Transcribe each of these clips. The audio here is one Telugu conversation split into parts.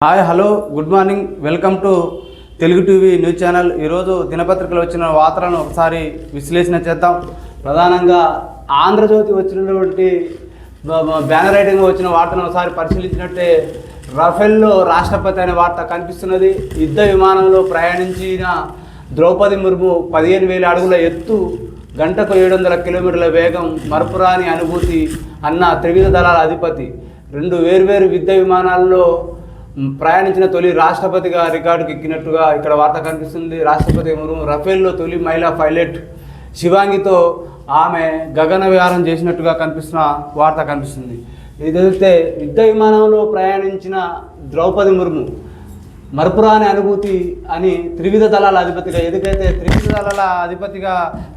Hi hello good morning welcome to Telugu TV news channel. ఈరోజు దినపత్రికలు వచ్చిన వార్తలను ఒకసారి విశ్లేషణ చేద్దాం. ప్రధానంగా ఆంధ్రజ్యోతి వచ్చినటువంటి బ్యానర్ రైటింగ్ వచ్చిన వార్తను ఒకసారి పరిశీలించినట్టే రఫేల్లో రాష్ట్రపతి అనే వార్త కనిపిస్తున్నది. యుద్ధ విమానంలో ప్రయాణించిన ద్రౌపది ముర్ము 15,000 అడుగుల ఎత్తు, గంటకు 700 కిలోమీటర్ల వేగం, మరపురాని అనుభూతి అన్న త్రివిధ దళాల అధిపతి. 2 వేర్వేరు యుద్ధ విమానాల్లో ప్రయాణించిన తొలి రాష్ట్రపతిగా రికార్డుకి ఎక్కినట్టుగా ఇక్కడ వార్త కనిపిస్తుంది. రాష్ట్రపతి ముర్ము రఫేల్లో తొలి మహిళా పైలట్ శివాంగితో ఆమె గగన విహారం చేసినట్టుగా కనిపిస్తున్న వార్త కనిపిస్తుంది. ఇదైతే యుద్ధ విమానంలో ప్రయాణించిన ద్రౌపది ముర్ము మరపురాని అనుభూతి అని త్రివిధ దళాల అధిపతిగా, ఎందుకైతే త్రివిధ దళాల అధిపతిగా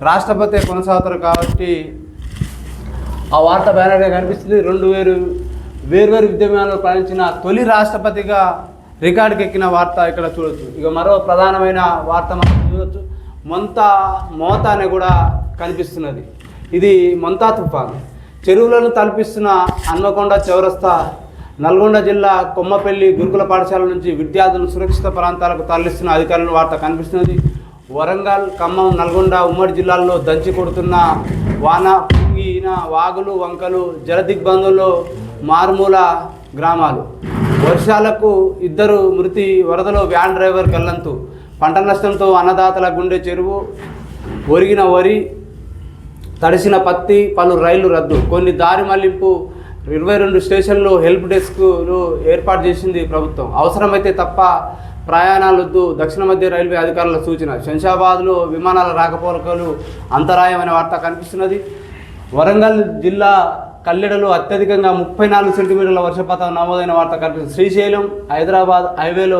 రాష్ట్రపతి కొనసాగుతారు కాబట్టి ఆ వార్త బ్యానర్గా కనిపిస్తుంది. 2 వేర్వేరు యుద్ధ విమానంలో ప్రయాణించిన తొలి రాష్ట్రపతిగా రికార్డుకి ఎక్కిన వార్త ఇక్కడ చూడొచ్చు. ఇక మరో ప్రధానమైన వార్త మనం చూడొచ్చు, మోత అనే కూడా కనిపిస్తున్నది. ఇది మొంతా తుఫాను చెరువులను తలపిస్తున్న హన్మకొండ చౌరస్తా. నల్గొండ జిల్లా కొమ్మపల్లి గురుకుల పాఠశాల నుంచి విద్యార్థులను సురక్షిత ప్రాంతాలకు తరలిస్తున్న అధికారుల వార్త కనిపిస్తున్నది. వరంగల్, ఖమ్మం, నల్గొండ ఉమ్మడి జిల్లాల్లో దంచి కొడుతున్న వాన పొంగిన వాగులు, వంకలు, జలదిగ్బంధంలో మారుమూల గ్రామాలు. వర్షాలకు 2 మృతి, వరదలో వ్యాన్ డ్రైవర్ గల్లంతు. పంట నష్టంతో అన్నదాతల గుండె చెరువు. ఒరిగిన వరి, తడిసిన పత్తి, పలు రైళ్లు రద్దు. కొన్ని దారి మళ్లింపు. 22 స్టేషన్లు హెల్ప్ డెస్క్లు ఏర్పాటు చేసింది ప్రభుత్వం. అవసరమైతే తప్ప ప్రయాణాలొద్దు. దక్షిణ మధ్య రైల్వే అధికారుల సూచన. శంషాబాద్లో విమానాల రాకపోకలు అంతరాయం అనే వార్త కనిపిస్తున్నది. వరంగల్ జిల్లా కల్లెడలో అత్యధికంగా 34 సెంటీమీటర్ల వర్షపాతం నమోదైన వార్త కనిపిస్తుంది. శ్రీశైలం హైదరాబాద్ హైవేలో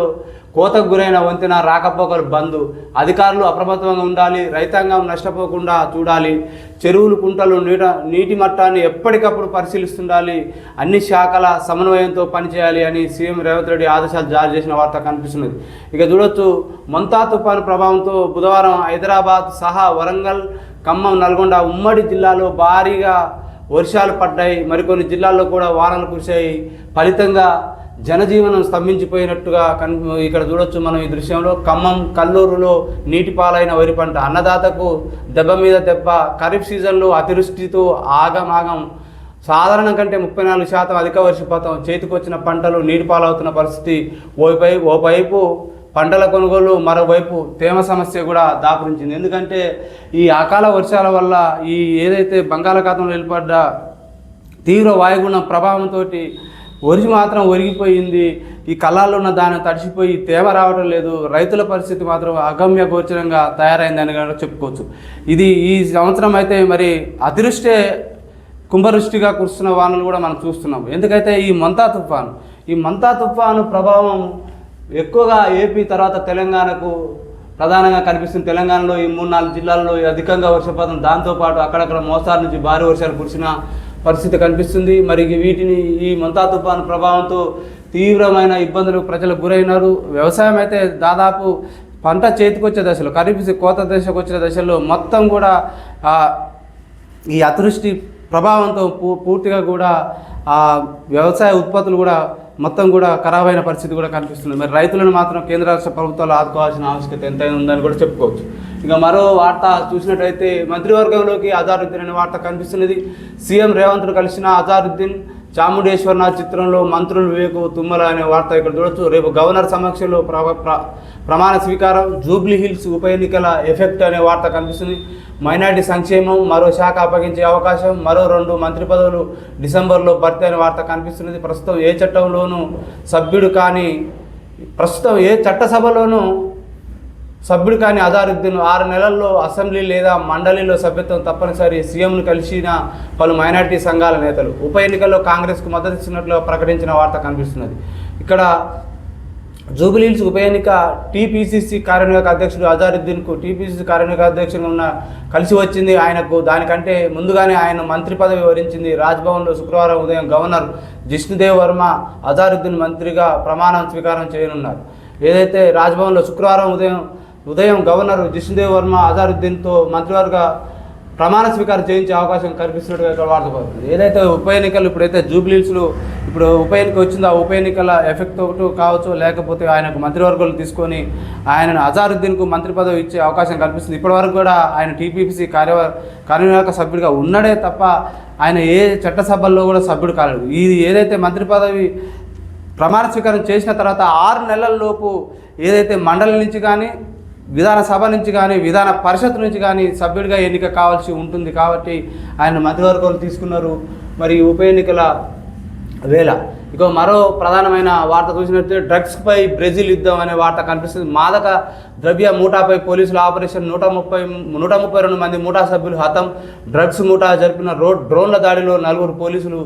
కోతకు గురైన వంతెన రాకపోకలు బంద్. అధికారులు అప్రమత్తంగా ఉండాలి. రైతాంగం నష్టపోకుండా చూడాలి. చెరువులు, కుంటలు, నీటి మట్టాన్ని ఎప్పటికప్పుడు పరిశీలిస్తుండాలి. అన్ని శాఖల సమన్వయంతో పనిచేయాలి అని సీఎం రేవంత్ రెడ్డి ఆదేశాలు జారీ చేసిన వార్త కనిపిస్తున్నది. ఇక చూడొచ్చు, మొంతా తుఫాను ప్రభావంతో బుధవారం హైదరాబాద్ సహా వరంగల్, ఖమ్మం, నల్గొండ ఉమ్మడి జిల్లాలో భారీగా వర్షాలు పడ్డాయి. మరికొన్ని జిల్లాల్లో కూడా వానలు కురిశాయి. ఫలితంగా జనజీవనం స్తంభించిపోయినట్టుగా ఇక్కడ చూడొచ్చు మనం ఈ దృశ్యంలో. ఖమ్మం, కల్లూరులో నీటి పాలైన వరి పంట. అన్నదాతకు దెబ్బ మీద దెబ్బ. ఖరీఫ్ సీజన్లో అతివృష్టితో ఆగమాగం. సాధారణం కంటే 34% అధిక వర్షపాతం. చేతికొచ్చిన పంటలు నీటి పాలవుతున్న పరిస్థితి. ఓవైపు పంటల కొనుగోలు, మరోవైపు తేమ సమస్య కూడా దాపురించింది. ఎందుకంటే ఈ అకాల వర్షాల వల్ల ఈ ఏదైతే బంగాళాఖాతంలో ఏర్పడ్డ తీవ్ర వాయుగుణం ప్రభావంతో వరి మాత్రం ఒరిగిపోయింది. ఈ కళ్ళాల్లో ఉన్న దాన్ని తడిసిపోయి తేమ రావడం లేదు. రైతుల పరిస్థితి మాత్రం అగమ్య గోచరంగా తయారైందని కూడా చెప్పుకోవచ్చు. ఇది ఈ సంవత్సరం అయితే మరి అతివృష్టే కుంభవృష్టిగా కురుస్తున్న వానలు కూడా మనం చూస్తున్నాం. ఎందుకైతే ఈ మొంతా తుఫాను ప్రభావం ఎక్కువగా ఏపీ తర్వాత తెలంగాణకు ప్రధానంగా కనిపిస్తుంది. తెలంగాణలో ఈ 3-4 జిల్లాల్లో అధికంగా వర్షపాతం, దాంతోపాటు అక్కడక్కడ మోస్తారు నుంచి భారీ వర్షాలు కురిసిన పరిస్థితి కనిపిస్తుంది. మరి వీటిని ఈ మొంతా తుఫాను ప్రభావంతో తీవ్రమైన ఇబ్బందులకు ప్రజలకు గురైనారు. వ్యవసాయం అయితే దాదాపు పంట చేతికొచ్చే దశలో, ఖరీఫ్ కోత దశకు వచ్చిన దశల్లో మొత్తం కూడా ఈ అతివృష్టి ప్రభావంతో పూర్తిగా కూడా వ్యవసాయ ఉత్పత్తులు కూడా మొత్తం కూడా ఖరాబైన పరిస్థితి కూడా కనిపిస్తుంది. మరి రైతులను మాత్రం కేంద్ర రాష్ట్ర ప్రభుత్వాలు ఆదుకోవాల్సిన ఆవశ్యకత ఎంతైనా ఉందని కూడా చెప్పుకోవచ్చు. ఇక మరో వార్త చూసినట్టయితే మంత్రివర్గంలోకి అజారుద్దీన్ అనే వార్త కనిపిస్తున్నది. సీఎం రేవంత్ను కలిసిన అజారుద్దీన్ చాముండేశ్వరనాథ్ చిత్రంలో మంత్రులు వివేక్, తుమ్మల అనే వార్త ఇక్కడ చూడొచ్చు. రేపు గవర్నర్ సమక్షంలో ప్రమాణ స్వీకారం. జూబ్లీ హిల్స్ ఉప ఎన్నికల ఎఫెక్ట్ అనే వార్త కనిపిస్తుంది. మైనార్టీ సంక్షేమం మరో శాఖ అప్పగించే అవకాశం. మరో 2 మంత్రి పదవులు డిసెంబర్లో భర్తీ అనే వార్త కనిపిస్తున్నది. ప్రస్తుతం ఏ చట్టసభలోనూ సభ్యుడు కానీ అజారుద్దీన్ 6 నెలల్లో అసెంబ్లీ లేదా మండలిలో సభ్యత్వం తప్పనిసరి. సీఎంను కలిసిన పలు మైనార్టీ సంఘాల నేతలు. ఉప ఎన్నికల్లో కాంగ్రెస్కు మద్దతు ఇచ్చినట్లు ప్రకటించిన వార్త కనిపిస్తున్నది. ఇక్కడ జూబ్లీహిల్స్ ఉప ఎన్నిక టీపీసీసీ కార్యనిర్వాహక అధ్యక్షుడు అజారుద్దీన్కు టీపీసీసీ కార్యనిర్వాహక అధ్యక్షుడు కలిసి వచ్చింది. ఆయనకు దానికంటే ముందుగానే ఆయన మంత్రి పదవి వరించింది. రాజ్భవన్లో శుక్రవారం ఉదయం గవర్నర్ జిష్ణుదేవ్ వర్మ అజారుద్దీన్ మంత్రిగా ప్రమాణ స్వీకారం చేయనున్నారు. ఏదైతే రాజ్భవన్లో శుక్రవారం ఉదయం గవర్నర్ జిష్ణుదేవ్ వర్మ అజారుద్దీన్తో మంత్రివర్గ ప్రమాణ స్వీకారం చేయించే అవకాశం కల్పిస్తున్నట్టుగా ఇక్కడ వార్త పడుతుంది. ఏదైతే ఉప ఎన్నికలు ఇప్పుడైతే జూబ్లీహిల్స్లో ఇప్పుడు ఉప ఎన్నిక వచ్చిందో ఆ ఉప ఎన్నికల ఎఫెక్ట్ తోటి కావచ్చు, లేకపోతే ఆయనకు మంత్రివర్గాలు తీసుకొని ఆయనను అజారుద్దీన్కు మంత్రి పదవి ఇచ్చే అవకాశం కల్పిస్తుంది. ఇప్పటివరకు కూడా ఆయన టీపీసీ కార్యనిర్వాహక సభ్యుడిగా ఉన్నాడే తప్ప ఆయన ఏ చట్టసభల్లో కూడా సభ్యుడు కాలేడు. ఇది ఏదైతే మంత్రి పదవి ప్రమాణ స్వీకారం చేసిన తర్వాత 6 నెలల్లోపు ఏదైతే మండలి నుంచి కానీ విధానసభ నుంచి కానీ విధాన పరిషత్ నుంచి కానీ సభ్యుడిగా ఎన్నిక కావాల్సి ఉంటుంది. కాబట్టి ఆయన మంత్రివర్గాలు తీసుకున్నారు. మరి ఉప ఎన్నికల వేళ ఇక మరో ప్రధానమైన వార్త చూసినట్లయితే డ్రగ్స్పై బ్రెజిల్ యుద్ధం అనే వార్త కనిపిస్తుంది. మాదక ద్రవ్య మూటాపై పోలీసుల ఆపరేషన్ 132 మంది మూటా సభ్యులు హతం. డ్రగ్స్ మూటా జరిపిన డ్రోన్ల దాడిలో 4 పోలీసులు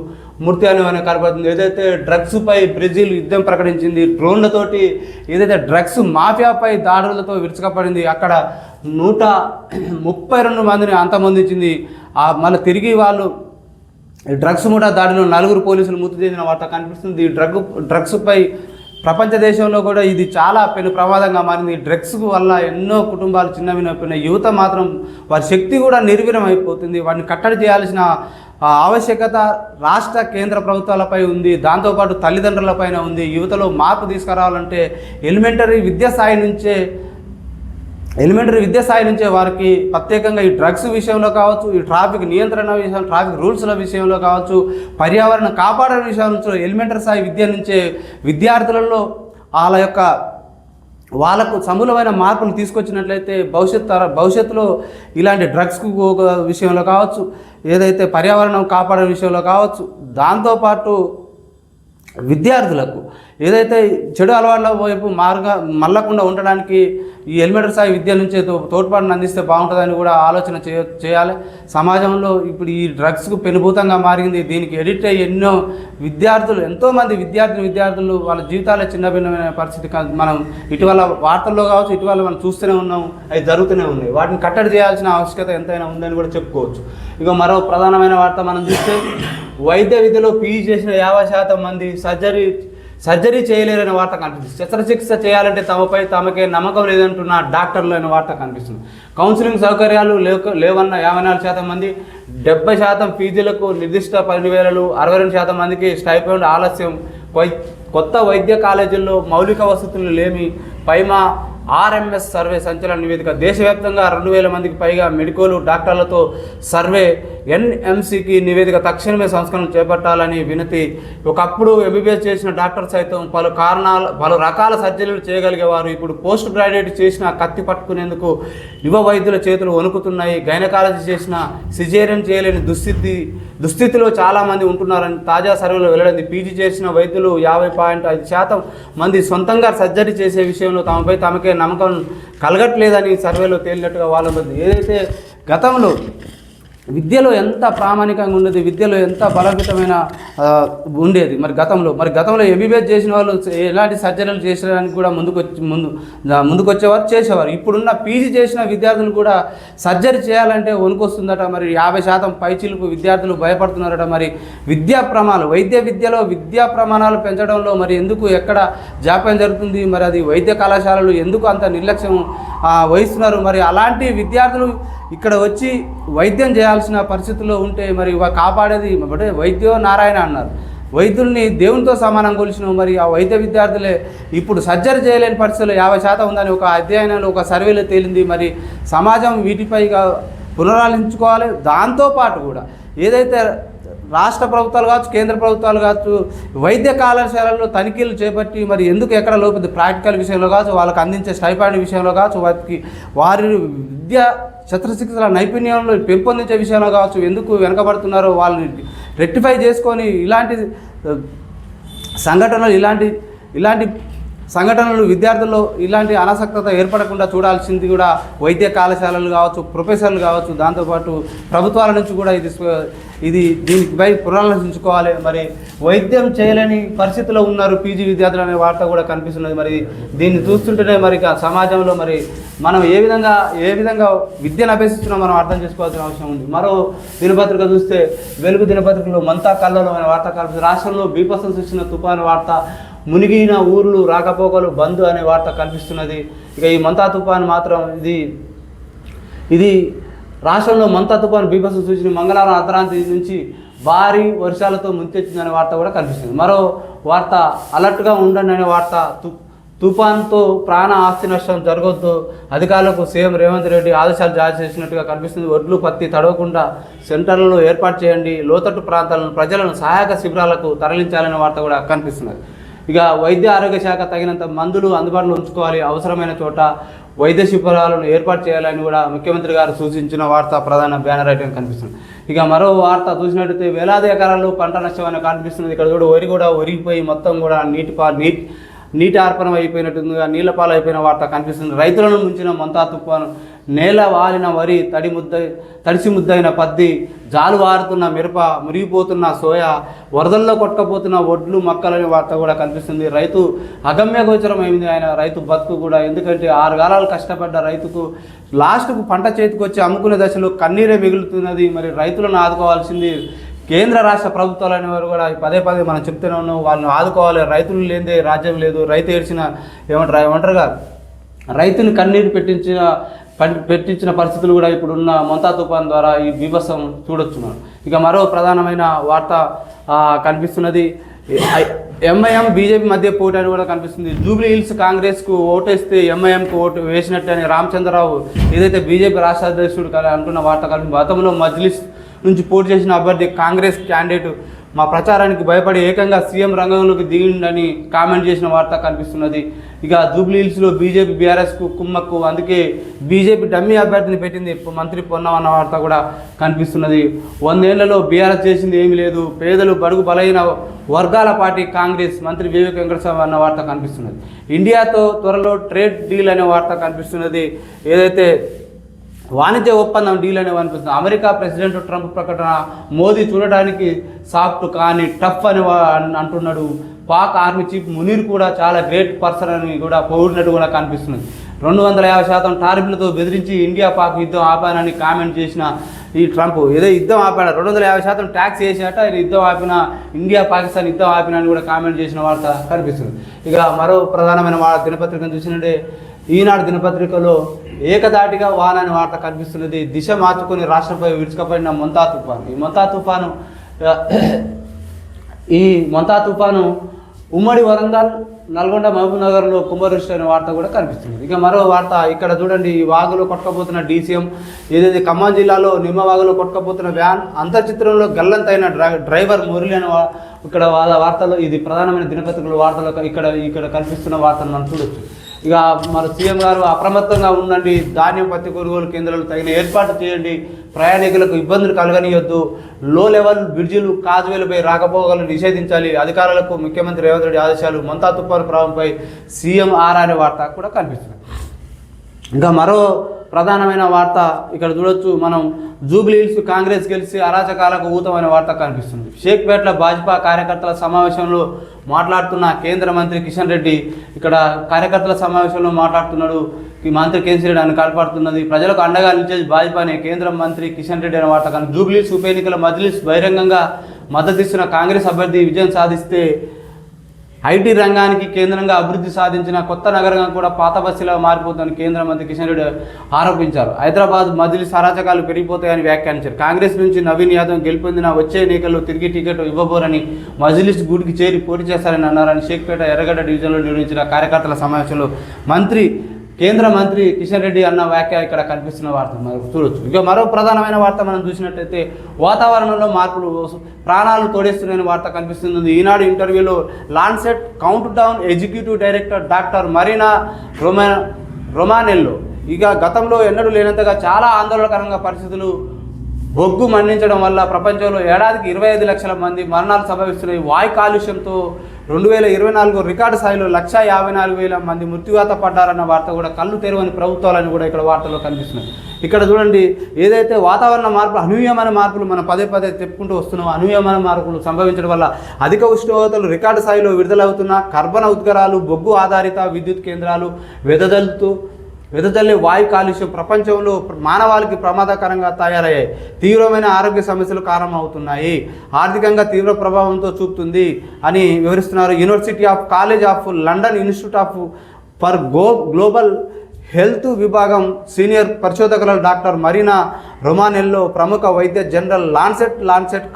మృతి అని కనపడుతుంది. ఏదైతే డ్రగ్స్పై బ్రెజిల్ యుద్ధం ప్రకటించింది, డ్రోన్లతోటి ఏదైతే డ్రగ్స్ మాఫియాపై దాడులతో విరుచుకపడింది, అక్కడ 132 మందిని అంతమొందించింది. మళ్ళీ తిరిగి వాళ్ళు డ్రగ్స్ మూటా దాడిలో 4 పోలీసులు మృతి చెందిన వార్త కనిపిస్తుంది. డ్రగ్స్పై ప్రపంచ దేశంలో కూడా ఇది చాలా పెను ప్రమాదంగా మారింది. డ్రగ్స్ వల్ల ఎన్నో కుటుంబాలు చిన్నవినైపోయినాయి. యువత మాత్రం వారి శక్తి కూడా నిర్వీర్యం అయిపోతుంది. వాటిని కట్టడి చేయాల్సిన ఆవశ్యకత రాష్ట్ర కేంద్ర ప్రభుత్వాలపై ఉంది, దాంతోపాటు తల్లిదండ్రులపైన ఉంది. యువతలో మార్పు తీసుకురావాలంటే ఎలిమెంటరీ విద్యా స్థాయి నుంచే వారికి ప్రత్యేకంగా ఈ డ్రగ్స్ విషయంలో కావచ్చు, ఈ ట్రాఫిక్ నియంత్రణ విషయం, ట్రాఫిక్ రూల్స్ల విషయంలో కావచ్చు, పర్యావరణ కాపాడే విషయంలో ఎలిమెంటరీ స్థాయి విద్య నుంచే విద్యార్థులలో వాళ్ళకు సమూలమైన మార్పులు తీసుకొచ్చినట్లయితే భవిష్యత్తులో ఇలాంటి డ్రగ్స్ విషయంలో కావచ్చు, ఏదైతే పర్యావరణం కాపాడే విషయంలో కావచ్చు, దాంతోపాటు విద్యార్థులకు ఏదైతే చెడు అలవాట్ల వైపు మళ్ళకుండా ఉండడానికి ఈ ఎలిమెంటరీ స్థాయి విద్య నుంచే తోడ్పాటును అందిస్తే బాగుంటుందని కూడా ఆలోచన చేయాలి. సమాజంలో ఇప్పుడు ఈ డ్రగ్స్కు పెనుభూతంగా మారింది. దీనికి ఎడిక్ట్ అయ్యి ఎంతోమంది విద్యార్థులు వాళ్ళ జీవితాలే చిన్నభిన్నమైన పరిస్థితి మనం ఇటీవల వార్తల్లో కావచ్చు, ఇటీవల మనం చూస్తూనే ఉన్నాం, అవి జరుగుతూనే ఉన్నాయి. వాటిని కట్టడి చేయాల్సిన ఆవశ్యకత ఎంతైనా ఉందని కూడా చెప్పుకోవచ్చు. ఇక మరో ప్రధానమైన వార్త మనం చూస్తే వైద్య విద్యలో పీజీ చేసిన 50% మంది సర్జరీ చేయలేరనే వార్త కనిపిస్తుంది. శస్త్రచికిత్స చేయాలంటే తమకే నమ్మకం లేదంటున్న డాక్టర్లు అనే వార్త కనిపిస్తుంది. కౌన్సిలింగ్ సౌకర్యాలు లేవన్న 54% మంది, 70% ఫీజులకు నిర్దిష్ట 10,000, 62% మందికి స్టైపెండ్ ఆలస్యం, కొత్త వైద్య కాలేజీల్లో మౌలిక వసతులు లేమి, పైమా ఆర్ఎంఎస్ సర్వే సంచలన నివేదిక. దేశవ్యాప్తంగా 2,000 మందికి పైగా మెడికోలు డాక్టర్లతో సర్వే. ఎన్ఎంసీకి నివేదిక. తక్షణమే సంస్కరణలు చేపట్టాలని వినతి. ఒకప్పుడు ఎంబీబీఎస్ చేసిన డాక్టర్ సైతం పలు రకాల సర్జరీలు చేయగలిగేవారు. ఇప్పుడు పోస్ట్ గ్రాడ్యుయేట్ చేసిన కత్తి పట్టుకునేందుకు యువ వైద్యుల చేతులు వణుకుతున్నాయి. గైనకాలజీ చేసిన సిజేరియన్ చేయలేని దుస్థితిలో చాలామంది ఉంటున్నారని తాజా సర్వేలో వెల్లడింది. పీజీ చేసిన వైద్యులు 50.5% మంది సొంతంగా సర్జరీ చేసే విషయంలో తమకే నమ్మకం కలగట్లేదని సర్వేలో తేలినట్టుగా వాళ్ళ మధ్య. ఏదైతే గతంలో విద్యలో ఎంత ప్రామాణికంగా ఉండేది, విద్యలో ఎంత బలవంతమైన ఉండేది, మరి గతంలో ఎంబీబీఎస్ చేసిన వాళ్ళు ఎలాంటి సర్జరీలు చేసేదానికి కూడా ముందుకు వచ్చేవారు, చేసేవారు. ఇప్పుడున్న పీజీ చేసిన విద్యార్థులు కూడా సర్జరీ చేయాలంటే వణుకొస్తుందట. మరి 50% పైచిలుకు విద్యార్థులు భయపడుతున్నారట. మరి వైద్య విద్యలో విద్యా ప్రమాణాలు పెంచడంలో మరి ఎందుకు ఎక్కడ జాప్యం జరుగుతుంది? మరి అది వైద్య కళాశాలలు ఎందుకు అంత నిర్లక్ష్యం వహిస్తున్నారు? మరి అలాంటి విద్యార్థులు ఇక్కడ వచ్చి వైద్యం చేయాల్సిన పరిస్థితుల్లో ఉంటే మరి కాపాడేది అంటే వైద్యో నారాయణ అన్నారు. వైద్యుల్ని దేవునితో సమానం కొలిచిన మరి ఆ వైద్య విద్యార్థులే ఇప్పుడు సర్జరీ చేయలేని పరిస్థితుల్లో 50% ఉందని ఒక అధ్యయనంలో, ఒక సర్వేలో తేలింది. మరి సమాజం వీటిపైగా పునరాలోచించుకోవాలి. దాంతోపాటు కూడా ఏదైతే రాష్ట్ర ప్రభుత్వాలు కావచ్చు, కేంద్ర ప్రభుత్వాలు కావచ్చు, వైద్య కళాశాలల్లో తనిఖీలు చేపట్టి మరి ఎందుకు ఎక్కడ లోపింది, ప్రాక్టికల్ విషయంలో కావచ్చు, వాళ్ళకి అందించే స్టైపాండ్ విషయంలో కావచ్చు, వారి విద్య శస్త్రచికిత్సల నైపుణ్యంలో పెంపొందించే విషయంలో కావచ్చు ఎందుకు వెనకబడుతున్నారో వాళ్ళని రెక్టిఫై చేసుకొని ఇలాంటి సంఘటనలు విద్యార్థుల్లో ఇలాంటి అనాసక్తత ఏర్పడకుండా చూడాల్సింది కూడా వైద్య కళాశాలలు కావచ్చు, ప్రొఫెసర్లు కావచ్చు, దాంతోపాటు ప్రభుత్వాల నుంచి కూడా దీనిపై పునరాలోచించుకోవాలి. మరి వైద్యం చేయలేని పరిస్థితిలో ఉన్నారు పీజీ విద్యార్థులు అనే వార్త కూడా కనిపిస్తున్నది. మరి దీన్ని చూస్తుంటేనే మరి సమా మరి మనం ఏ విధంగా విద్యను అభ్యసిస్తున్నాం మనం అర్థం చేసుకోవాల్సిన అవసరం ఉంది. మరో దినపత్రిక చూస్తే వెలుగు దినపత్రికలో మంతా కళ్ళలో అనే వార్త కనిపిస్తుంది. రాష్ట్రంలో బీభత్సం సృష్టించిన తుఫాను వార్త, మునిగిన ఊర్లు రాకపోకలు బంద్ అనే వార్త కనిపిస్తున్నది. ఇక ఈ మంతా తుఫాను మాత్రం ఇది రాష్ట్రంలో మంతా తుఫాను బీభత్సం సూచన మంగళవారం అర్ధరాత్రి నుంచి భారీ వర్షాలతో ముంచెత్తిందనే వార్త కూడా కనిపిస్తుంది. మరో వార్త అలర్ట్గా ఉండండి అనే వార్త. తుఫాన్తో ప్రాణ ఆస్తి నష్టం జరగొద్దు అధికారులకు సీఎం రేవంత్ రెడ్డి ఆదేశాలు జారీ చేసినట్టుగా కనిపిస్తుంది. ఒడ్లు పత్తి తడవకుండా సెంటర్లను ఏర్పాటు చేయండి, లోతట్టు ప్రాంతాలను ప్రజలను సహాయక శిబిరాలకు తరలించాలనే వార్త కూడా కనిపిస్తున్నది. ఇక వైద్య ఆరోగ్య శాఖ తగినంత మందులు అందుబాటులో ఉంచుకోవాలి, అవసరమైన చోట వైద్య శిబిరాలను ఏర్పాటు చేయాలని కూడా ముఖ్యమంత్రి గారు సూచించిన వార్త ప్రధాన బ్యానర్ ఐటెం కనిపిస్తుంది. ఇక మరో వార్త చూసినట్టయితే వేలాది ఎకరాలు పంట నష్టం అని కనిపిస్తుంది. ఇక్కడ కూడా వరి కూడా ఒరిగిపోయి మొత్తం కూడా నీటి ఆర్పణం అయిపోయినట్టుగా నీళ్ల పాలు అయిపోయిన వార్త కనిపిస్తుంది. రైతులను ముంచిన మంతా తుఫాను, నేల వాలిన వరి, తడిసి ముద్దైన పత్తి, జాలు వారుతున్న మిరప, మురిగిపోతున్న సోయా, వరదల్లో కొట్టకపోతున్న ఒడ్లు మొక్కలనే వార్త కూడా కనిపిస్తుంది. రైతు అగమ్య గోచరమైంది ఆయన రైతు బతుకు కూడా. ఎందుకంటే 6 కాలాలు కష్టపడ్డ రైతుకు లాస్ట్కు పంట చేతికి వచ్చి అమ్ముకునే దశలో కన్నీరే మిగులుతున్నది. మరి రైతులను ఆదుకోవాల్సింది కేంద్ర రాష్ట్ర ప్రభుత్వాలు అనేవారు కూడా పదే మనం చెప్తూనే ఉన్నాం, వాళ్ళని ఆదుకోవాలి. రైతులు లేదే రాజ్యం లేదు. రైతు ఏడ్చిన ఏమంటారుగా రైతుని కన్నీరు పెట్టించిన పరిస్థితులు కూడా ఇప్పుడున్న మంతా తుఫాన్ ద్వారా ఈ బీభత్సం చూడొచ్చున్నాం. ఇక మరో ప్రధానమైన వార్త కనిపిస్తున్నది. ఎంఐఎం బీజేపీ మధ్య పోటీ అని కూడా కనిపిస్తుంది. జూబ్లీ హిల్స్ కాంగ్రెస్కు ఓటేస్తే ఎంఐఎంకు ఓటు వేసినట్టు అని రామచంద్రరావు ఏదైతే బీజేపీ రాష్ట్ర అధ్యక్షుడు అంటున్న వార్త కనిపిస్తుంది. గతంలో మజ్లిస్ నుంచి పోటీ చేసిన అభ్యర్థి కాంగ్రెస్ క్యాండిడేట్ మా ప్రచారానికి భయపడి ఏకంగా సీఎం రంగంలోకి దిగిండని కామెంట్ చేసిన వార్త కనిపిస్తున్నది. ఇక జూబ్లీ హిల్స్లో బీజేపీ బీఆర్ఎస్కు కుమ్మక్కు, అందుకే బీజేపీ డమ్మీ అభ్యర్థిని పెట్టింది మంత్రి పొన్నం అన్న వార్త కూడా కనిపిస్తున్నది. 100 ఏళ్లలో బీఆర్ఎస్ చేసింది ఏమీ లేదు, పేదలు బడుగు బలైన వర్గాల పార్టీ కాంగ్రెస్, మంత్రి వివేక్ వెంకటస్వామి అన్న వార్త కనిపిస్తున్నది. ఇండియాతో త్వరలో ట్రేడ్ డీల్ అనే వార్త కనిపిస్తున్నది. ఏదైతే వాణిజ్య ఒప్పందం డీల్ అనేవి అనిపిస్తుంది. అమెరికా ప్రెసిడెంట్ ట్రంప్ ప్రకటన, మోదీ చూడడానికి సాఫ్ట్ కానీ టఫ్ అని అంటున్నాడు. పాక్ ఆర్మీ చీఫ్ మునీర్ కూడా చాలా గ్రేట్ పర్సన్ అని కూడా పొగిడినట్టు కూడా కనిపిస్తున్నది. 250% టారిఫ్లతో బెదిరించి ఇండియా పాక్ యుద్ధం ఆపానని కామెంట్ చేసిన ఈ ట్రంప్ ఏదో యుద్ధం ఆపాడు, 250% ట్యాక్స్ వేసాట, యుద్ధం ఆపిన ఇండియా పాకిస్తాన్ యుద్ధం ఆపిన అని కూడా కామెంట్ చేసిన వార్త కనిపిస్తుంది. ఇక మరో ప్రధానమైన దినపత్రికను చూసినట్టే ఈనాడు దినపత్రికలో ఏకదాటిగా వాన అనే వార్త కనిపిస్తున్నది. దిశ మార్చుకొని రాష్ట్రంపై విరుచుకుపడిన ఈ మంతా తుఫాను ఉమ్మడి వరంగల్, నల్గొండ, మహబూబ్ నగర్లో కుంభవృష్టి అనే వార్త కూడా కనిపిస్తుంది. ఇక మరో వార్త ఇక్కడ చూడండి. ఈ వాగులో కొట్టుకపోతున్న డీసీఎం, ఏదైతే ఖమ్మం జిల్లాలో నిమ్మవాగులో కొట్టుకపోతున్న వ్యాన్ అంతర్చిత్రంలో గల్లంతైన డ్రైవర్ మురళి అనే ఇక్కడ వార్తలో ఇది ప్రధానమైన దినపత్రికల వార్తలో ఇక్కడ కనిపిస్తున్న వార్తను మనం చూడొచ్చు. ఇక మన సీఎం గారు అప్రమత్తంగా ఉండండి, ధాన్యం పత్తి కొనుగోలు కేంద్రాలు తగిన ఏర్పాటు చేయండి, ప్రయాణికులకు ఇబ్బందులు కలగనియొద్దు, లో లెవెల్ బ్రిడ్జిలు కాజువేలపై రాకపోకలను నిషేధించాలి, అధికారులకు ముఖ్యమంత్రి రేవంత్ రెడ్డి ఆదేశాలు, మంతా తుఫాను ప్రభావంపై సీఎం ఆరా అనే వార్త కూడా కనిపిస్తుంది. ఇంకా మరో ప్రధానమైన వార్త ఇక్కడ చూడొచ్చు మనం. జూబ్లీ హిల్స్ కాంగ్రెస్ గెలిచి అరాచకాలకు ఊతమైన వార్త కనిపిస్తుంది. షేక్పేటలో భాజపా కార్యకర్తల సమావేశంలో మాట్లాడుతున్న కేంద్ర మంత్రి కిషన్ రెడ్డి ఇక్కడ కార్యకర్తల సమావేశంలో మాట్లాడుతున్నాడు. ఈ మంత్రి కేసీ రెడ్డి అని కనపడుతున్నది. ప్రజలకు అండగా నిలిచేది భాజపానే కేంద్ర మంత్రి కిషన్ రెడ్డి అనే వార్త కానీ జూబ్లీ హిల్స్ ఉప ఎన్నికల మజ్లిస్ బహిరంగంగా మద్దతిస్తున్న కాంగ్రెస్ అభ్యర్థి విజయం సాధిస్తే ఐటీ రంగానికి కేంద్రంగా అభివృద్ధి సాధించిన కొత్త నగరంగా కూడా పాత బస్సులా మారిపోతుందని కేంద్ర మంత్రి కిషన్ రెడ్డి ఆరోపించారు. హైదరాబాద్ మజ్లిస్ అరాచకాలు పెరిగిపోతాయని వ్యాఖ్యానించారు. కాంగ్రెస్ నుంచి నవీన్ యాదవ్ గెలుపొందిన వచ్చే ఎన్నికల్లో తిరిగి టికెట్ ఇవ్వబోరని, మజ్లిస్ గూడికి చేరి పోటీ చేస్తారని అన్నారని షేక్పేట ఎర్రగడ్డ డివిజన్లో నిర్వహించిన కార్యకర్తల సమావేశంలో కేంద్ర మంత్రి కిషన్ రెడ్డి అన్న వ్యాఖ్య ఇక్కడ కనిపిస్తున్న వార్త మనం చూడొచ్చు. ఇక మరో ప్రధానమైన వార్త మనం చూసినట్టయితే వాతావరణంలో మార్పులు ప్రాణాలు తోడేస్తున్నాయని వార్త కనిపిస్తుంది. ఈనాడు ఇంటర్వ్యూలో Lancet countdown executive director doctor Marina Romanello ఇక గతంలో ఎన్నడూ లేనంతగా చాలా ఆందోళనకరంగా పరిస్థితులు బొగ్గు మండించడం వల్ల ప్రపంచంలో ఏడాదికి 25 లక్షల మంది మరణాలు సంభవిస్తున్నాయి. వాయు కాలుష్యంతో 2024 రికార్డు స్థాయిలో 154,000 మంది మృత్యువాత పడ్డారన్న వార్త కూడా కళ్ళు తెరవని ప్రభుత్వాలని కూడా ఇక్కడ వార్తల్లో కనిపిస్తున్నాయి. ఇక్కడ చూడండి ఏదైతే వాతావరణ మార్పులు అనూహ్యమైన మార్పులు మనం పదే చెప్పుకుంటూ వస్తున్నాం. అనూహ్యమైన మార్పులు సంభవించడం వల్ల అధిక ఉష్ణోగ్రతలు రికార్డు స్థాయిలో విడుదలవుతున్న కర్బన ఉద్గారాలు, బొగ్గు ఆధారిత విద్యుత్ కేంద్రాలు, వెదజల్లే వాయు కాలుష్యం ప్రపంచంలో మానవాళికి ప్రమాదకరంగా తయారయ్యాయి. తీవ్రమైన ఆరోగ్య సమస్యలు కారణమవుతున్నాయి, ఆర్థికంగా తీవ్ర ప్రభావంతో చూపుతుంది అని వివరిస్తున్నారు. University of college of London institute for global health విభాగం సీనియర్ పరిశోధకులు డాక్టర్ మరీనా రొమానెల్లో ప్రముఖ వైద్య జనరల్ లాన్సెట్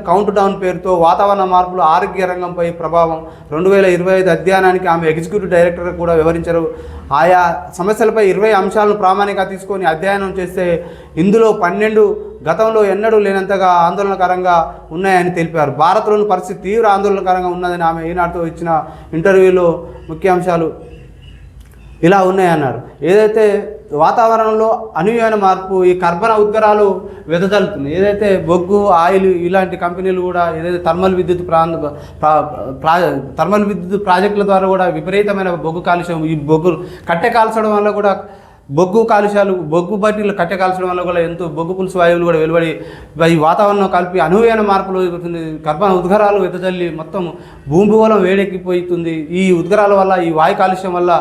కౌంట్ డౌన్ పేరుతో వాతావరణ మార్పులు ఆరోగ్య రంగంపై ప్రభావం 2025 అధ్యయనానికి ఆమె ఎగ్జిక్యూటివ్ డైరెక్టర్ కూడా వివరించారు. ఆయా సమస్యలపై 20 అంశాలను ప్రామాణికంగా తీసుకొని అధ్యయనం చేస్తే ఇందులో 12 గతంలో ఎన్నడూ లేనంతగా ఆందోళనకరంగా ఉన్నాయని తెలిపారు. భారత్లోని పరిస్థితి తీవ్ర ఆందోళనకరంగా ఉన్నదని ఆమె ఈనాడుతో ఇచ్చిన ఇంటర్వ్యూలో ముఖ్యాంశాలు ఇలా ఉన్నాయన్నారు. ఏదైతే వాతావరణంలో అనూహ్యమైన మార్పు ఈ కర్బన ఉద్గారాలు వెదజల్లుతుంది. ఏదైతే బొగ్గు ఆయిల్ ఇలాంటి కంపెనీలు కూడా ఏదైతే థర్మల్ విద్యుత్ ప్రాజెక్టుల ద్వారా కూడా విపరీతమైన బొగ్గు కాలుష్యం, ఈ బొగ్గు కట్టె కాల్చడం వల్ల కూడా బొగ్గు కాలుష్యాలు, బొగ్గు బట్టీలు కట్టె కాల్చడం వల్ల కూడా ఎంతో బొగ్గు పులుసు వాయువులు కూడా వెలువడి ఈ వాతావరణం కలిపి అనూహ్యమైన మార్పులు జరుగుతుంది. కర్బన ఉద్గారాలు వెదజల్లి మొత్తం భూమిగోళం వేడెక్కిపోతుంది. ఈ ఉద్గారాల వల్ల, ఈ వాయు కాలుష్యం వల్ల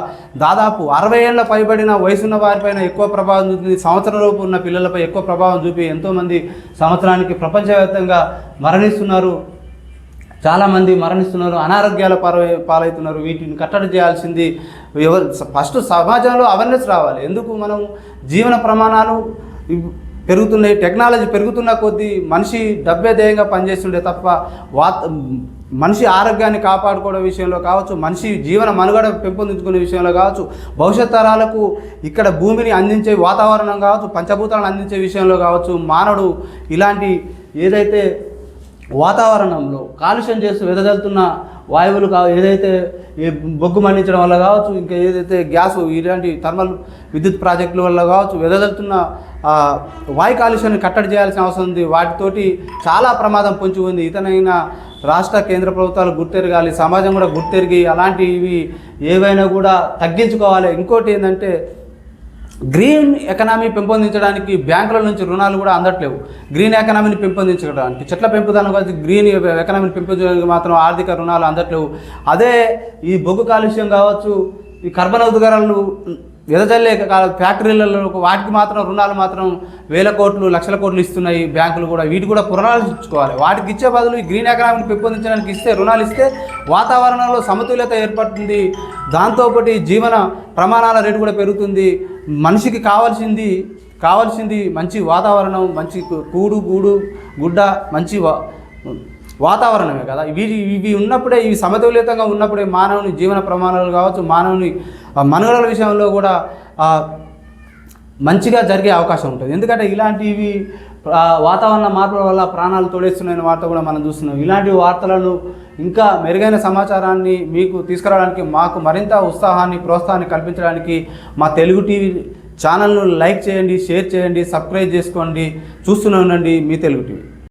దాదాపు 60 ఏళ్ల పైబడిన వయసున్న వారిపైన ఎక్కువ ప్రభావం చూపుతుంది. సంవత్సరంలోపు ఉన్న పిల్లలపై ఎక్కువ ప్రభావం చూపి ఎంతోమంది సంవత్సరానికి ప్రపంచవ్యాప్తంగా మరణిస్తున్నారు. చాలామంది మరణిస్తున్నారు, అనారోగ్యాల పాలవుతున్నారు. వీటిని కట్టడి చేయాల్సింది ఫస్ట్ సమాజంలో అవేర్నెస్ రావాలి. ఎందుకు మనం జీవన ప్రమాణాలు పెరుగుతున్నాయి, టెక్నాలజీ పెరుగుతున్న కొద్దీ మనిషి డబ్బే ధ్యేయంగా పనిచేస్తుండే తప్ప మనిషి ఆరోగ్యాన్ని కాపాడుకోవడం విషయంలో కావచ్చు, మనిషి జీవన మనుగడ పెంపొందించుకునే విషయంలో కావచ్చు, భవిష్యత్ తరాలకు ఇక్కడ భూమిని అందించే వాతావరణం కావచ్చు, పంచభూతాలను అందించే విషయంలో కావచ్చు, మానవుడు ఇలాంటి ఏదైతే వాతావరణంలో కాలుష్యం చేస్తూ వెదజల్లుతున్న వాయువులు ఏదైతే బొగ్గు మండించడం వల్ల కావచ్చు, ఇంకా ఏదైతే గ్యాసు ఇలాంటి థర్మల్ విద్యుత్ ప్రాజెక్టుల వల్ల కావచ్చు వెదజల్లుతున్న వాయు కాలుష్యాన్ని కట్టడి చేయాల్సిన అవసరం ఉంది. వాటితోటి చాలా ప్రమాదం పొంచి ఉంది. ఇతనైనా రాష్ట్ర కేంద్ర ప్రభుత్వాలు గుర్తెరగాలి, సమాజం కూడా గుర్తెరిగి అలాంటివి ఏవైనా కూడా తగ్గించుకోవాలి. ఇంకోటి ఏంటంటే గ్రీన్ ఎకనామీ పెంపొందించడానికి బ్యాంకుల నుంచి రుణాలు కూడా అందట్లేవు. గ్రీన్ ఎకనామీని పెంపొందించడానికి, చెట్ల పెంపుదల కాదు, గ్రీన్ ఎకనామీని పెంపొందించడానికి మాత్రం ఆర్థిక రుణాలు అందట్లేవు. అదే ఈ బొగ్గు కాలుష్యం కావచ్చు, ఈ కర్బన ఉద్గారాలు వెదజల్లే ఫ్యాక్టరీలలో వాటికి మాత్రం రుణాలు మాత్రం 1000 కోట్లు 1,00,000 కోట్లు ఇస్తున్నాయి బ్యాంకులు కూడా. వీటి కూడా పునరాలోచించుకోవాలి. వాటికి ఇచ్చే బదులు ఈ గ్రీన్ ఎకనామీని పెంపొందించడానికి రుణాలు ఇస్తే వాతావరణంలో సమతుల్యత ఏర్పడుతుంది. దాంతోపాటు జీవన ప్రమాణాల రేటు కూడా పెరుగుతుంది. మనిషికి కావాల్సింది మంచి వాతావరణం, మంచి గూడు గుడ్డ, మంచి వాతావరణమే కదా. ఇవి ఉన్నప్పుడే, ఇవి సమతుల్యతంగా ఉన్నప్పుడే మానవుని జీవన ప్రమాణాలు కావచ్చు, మానవుని మనుగడల విషయంలో కూడా మంచిగా జరిగే అవకాశం ఉంటుంది. ఎందుకంటే ఇలాంటివి వాతావరణ మార్పుల వల్ల ప్రాణాలు తోడేస్తున్నాయని వార్త కూడా మనం చూస్తున్నాం. ఇలాంటి వార్తలను ఇంకా మెరుగైన సమాచారాన్ని మీకు తీసుకురావడానికి, మాకు మరింత ఉత్సాహాన్ని ప్రోత్సాహాన్ని కల్పించడానికి మా తెలుగు టీవీ ఛానల్ను లైక్ చేయండి, షేర్ చేయండి, సబ్స్క్రైబ్ చేసుకోండి. చూస్తూనే ఉండండి మీ తెలుగు టీవీ.